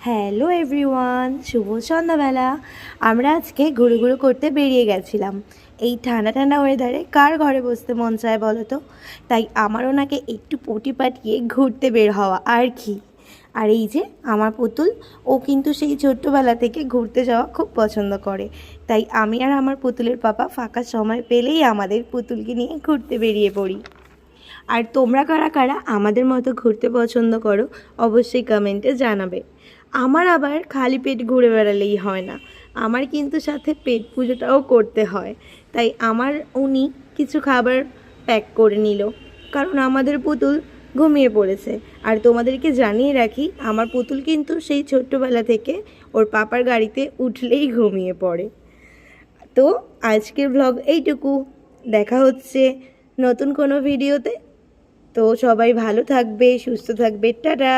Hello everyone, শুভ সন্ধ্যাবেলা। আমরা আজকে ঘুরু করতে বেরিয়ে গেছিলাম। এই ঠান্ডা ঠান্ডা ওয়েদারে কার ঘরে বসতে মন চায় বলো তো? তাই আমার ওনাকে একটু পটি পাঠিয়ে ঘুরতে বের হওয়া আর কি। আর এই যে আমার পুতুল, ও কিন্তু সেই ছোট্টবেলা থেকে ঘুরতে যাওয়া খুব পছন্দ করে। তাই আমি আর আমার পুতুলের পাপা ফাঁকা সময় পেলেই আমাদের পুতুলকে নিয়ে ঘুরতে বেরিয়ে পড়ি। আর তোমরা কারা কারা আমাদের মতো ঘুরতে পছন্দ করো অবশ্যই কমেন্টে জানাবে। আমার আবার খালি পেট ঘুরে বেড়ালেই হয় না, আমার কিন্তু সাথে পেট পুজোটাও করতে হয়। তাই আমার উনি কিছু খাবার প্যাক করে নিল, কারণ আমাদের পুতুল ঘুমিয়ে পড়েছে। আর তোমাদেরকে জানিয়ে রাখি, আমার পুতুল কিন্তু সেই ছোট্টবেলা থেকে ওর পাপার গাড়িতে উঠলেই ঘুমিয়ে পড়ে। তো আজকের ব্লগ এইটুকু, দেখা হচ্ছে নতুন কোনো ভিডিওতে। তো সবাই ভালো থাকবে, সুস্থ থাকবে, টাটা।